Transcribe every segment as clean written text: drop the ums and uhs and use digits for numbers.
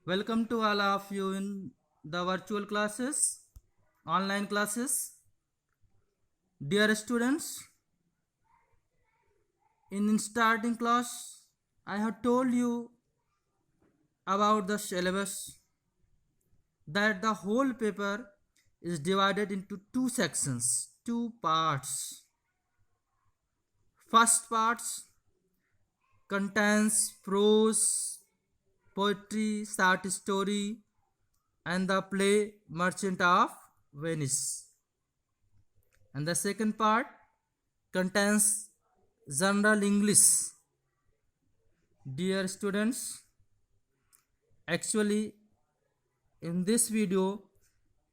Welcome to all of you in the virtual classes, online classes. Dear students, in starting class, I have told you about the syllabus that the whole paper is divided into two sections, two parts. First parts contains prose, poetry, short story, and the play Merchant of Venice. And the second part contains general English. Dear students, actually in this video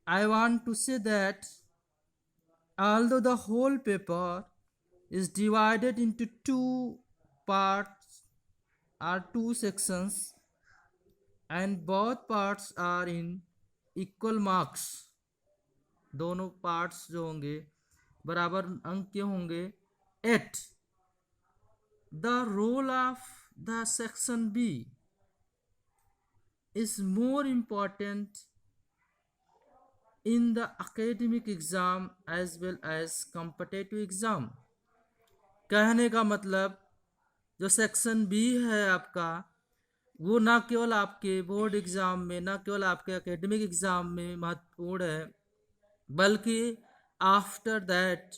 I want to say that although the whole paper is divided into two parts or two sections and both parts are in equal marks, दोनों parts जो होंगे बराबर अंक के होंगे, eight the role of the section B is more important in the academic exam as well as competitive exam. कहने का मतलब जो सेक्शन बी है आपका, वो ना केवल आपके बोर्ड एग्जाम में, ना केवल आपके एकेडमिक एग्जाम में महत्वपूर्ण है, बल्कि आफ्टर दैट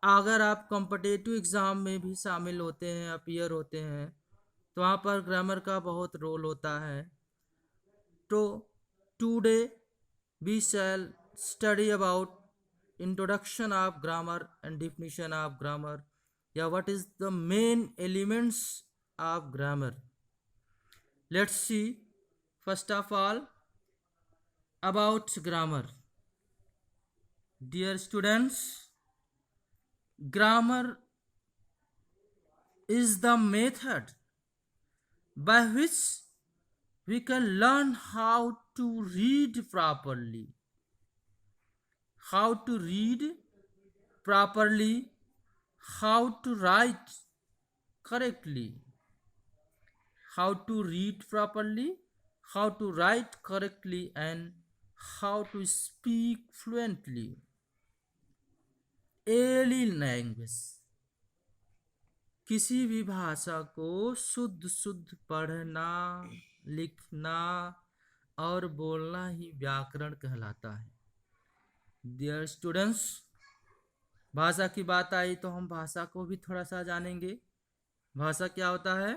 अगर आप कॉम्पिटिटिव एग्ज़ाम में भी शामिल होते हैं, अपीयर होते हैं, तो वहाँ पर ग्रामर का बहुत रोल होता है. तो today we shall study about introduction of grammar and definition of grammar, या what is the main elements of grammar. Let's see first of all about grammar. Dear students, grammar is the method by which we can learn how to read properly, how to read properly, how to write correctly, how to read properly, how to write correctly, and how to speak fluently. Any language, किसी भी भाषा को शुद्ध शुद्ध पढ़ना, लिखना और बोलना ही व्याकरण कहलाता है. डियर स्टूडेंट्स, भाषा की बात आई तो हम भाषा को भी थोड़ा सा जानेंगे. भाषा क्या होता है?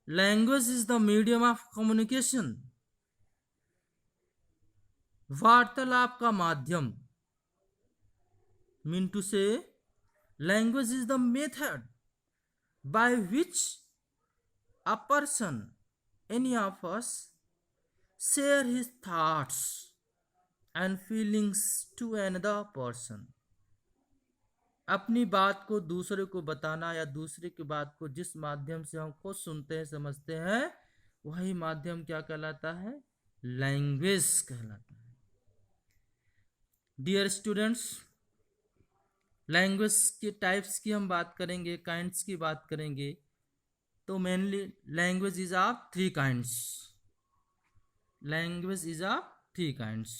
Language is the medium of communication, वार्तालाप का माध्यम. मीन टू से language is the method by which a person, any of us, share his thoughts and feelings to another person. अपनी बात को दूसरे को बताना या दूसरे की बात को जिस माध्यम से हम खुद सुनते हैं, समझते हैं, वही माध्यम क्या कहलाता है? लैंग्वेज कहलाता है. डियर स्टूडेंट्स, लैंग्वेज के टाइप्स की हम बात करेंगे, काइंड्स की बात करेंगे. तो mainly language is of three kinds. Language is of three kinds.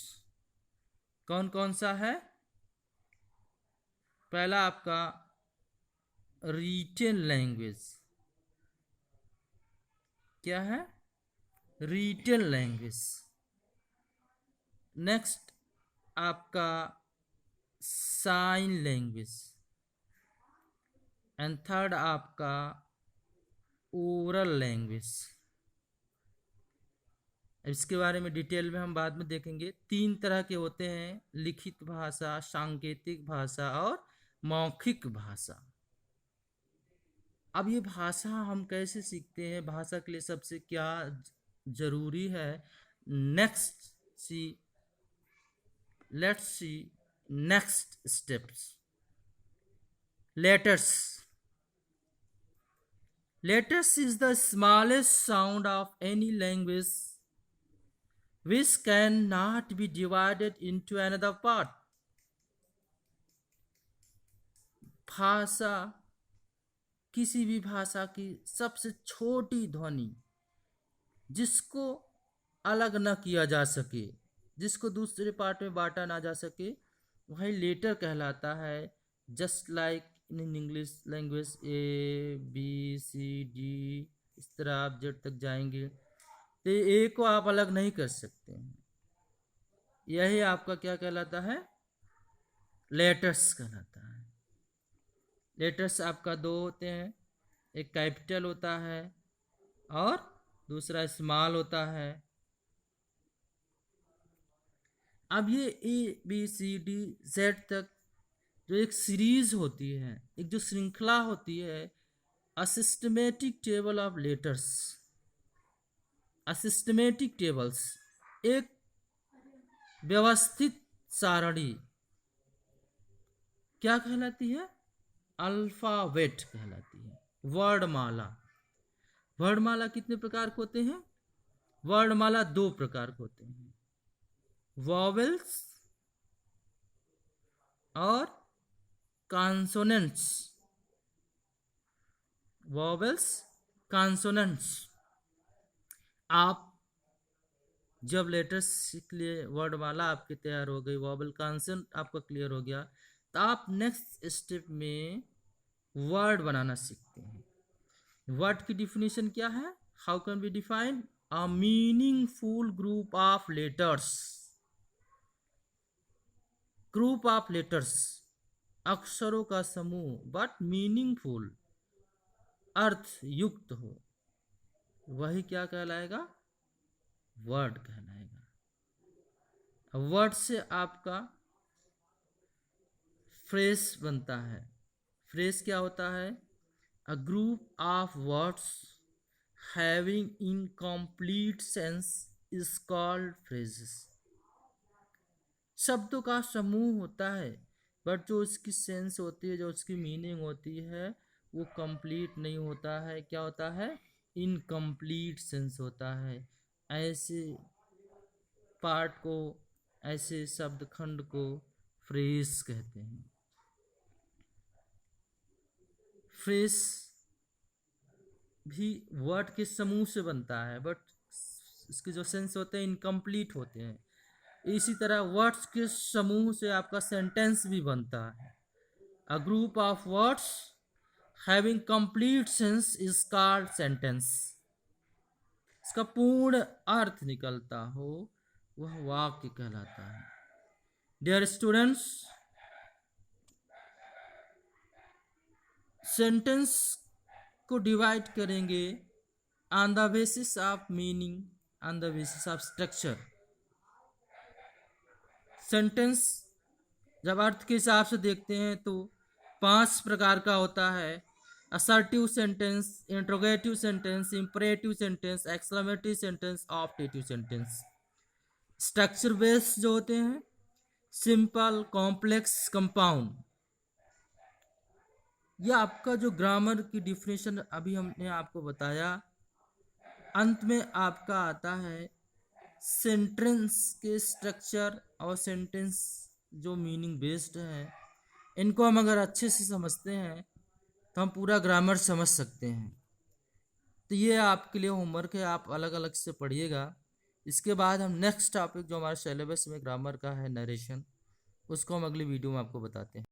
कौन कौन सा है? पहला आपका रिटेन लैंग्वेज. क्या है? Written language. नेक्स्ट आपका साइन लैंग्वेज. एंड थर्ड आपका ओरल लैंग्वेज. इसके बारे में डिटेल में हम बाद में देखेंगे. तीन तरह के होते हैं: लिखित भाषा, सांकेतिक भाषा और मौखिक भाषा. अब ये भाषा हम कैसे सीखते हैं, भाषा के लिए सबसे क्या जरूरी है? Next see let's see next steps. Letters. Letters is the smallest sound of any language which cannot be divided into another part. भाषा, किसी भी भाषा की सबसे छोटी ध्वनि जिसको अलग न किया जा सके, जिसको दूसरे पार्ट में बांटा ना जा सके, वही लेटर कहलाता है। Just like in English language A B C D, इस तरह आप जेड तक जाएंगे तो ए को आप अलग नहीं कर सकते हैं। यही आपका क्या कहलाता है, लेटर्स कहलाता है। लेटर्स आपका दो होते हैं, एक कैपिटल होता है और दूसरा स्मॉल होता है। अब ये A B C D Z तक जो एक सीरीज होती है, एक जो श्रृंखला होती है, a systematic table of letters, a systematic tables, एक व्यवस्थित सारणी क्या कहलाती है, अल्फाबेट कहलाती है। वर्णमाला, वर्णमाला कितने प्रकार के होते हैं, वर्णमाला दो प्रकार के होते हैं, वॉवेल्स और कॉन्सोनेंट्स। Vowels, consonants. आप जब लेटर्स के लिए वर्णमाला आपकी तैयार हो गई, वॉवेल कॉन्सोनेंट आपका क्लियर हो गया, तो आप नेक्स्ट स्टेप में वर्ड बनाना सीखते हैं। वर्ड की डिफिनेशन क्या है, how can be defined, a meaningful group of letters. Group of letters, अक्षरों का समूह, बट मीनिंगफुल, अर्थ युक्त हो, वही क्या कहलाएगा, वर्ड कहलाएगा। वर्ड से आपका फ्रेज बनता है। फ्रेज क्या होता है, a group of words having incomplete sense is called phrases. शब्दों का समूह होता है, बट जो उसकी सेंस होती है, जो उसकी मीनिंग होती है, वो कंप्लीट नहीं होता है। क्या होता है, इनकम्प्लीट सेंस होता है। ऐसे पार्ट को, ऐसे शब्द खंड को फ्रेज कहते हैं। फ्रेज भी वर्ड के समूह से बनता है, बट इसके जो सेंस होते हैं इनकम्प्लीट होते हैं। इसी तरह वर्ड्स के समूह से आपका सेंटेंस भी बनता है। A group of words having complete sense is called sentence. इसका पूर्ण अर्थ निकलता हो वह वाक्य कहलाता है। डियर स्टूडेंट्स, सेंटेंस को डिवाइड करेंगे on the basis of meaning, on the basis of structure. Sentence जब अर्थ के हिसाब से देखते हैं तो 5 प्रकार का होता है। Assertive sentence, interrogative sentence, imperative sentence, exclamatory sentence, optative sentence. Structure based जो होते हैं, सिंपल, कॉम्प्लेक्स, कंपाउंड। यह आपका जो ग्रामर की डिफिनेशन अभी हमने आपको बताया, अंत में आपका आता है सेंटेंस के स्ट्रक्चर और सेंटेंस जो मीनिंग बेस्ड है। इनको हम अगर अच्छे से समझते हैं तो हम पूरा ग्रामर समझ सकते हैं। तो ये आपके लिए होमवर्क है, आप अलग अलग से पढ़िएगा। इसके बाद हम नेक्स्ट टॉपिक जो हमारे सिलेबस में ग्रामर का है, नरेशन, उसको हम अगली वीडियो में आपको बताते हैं।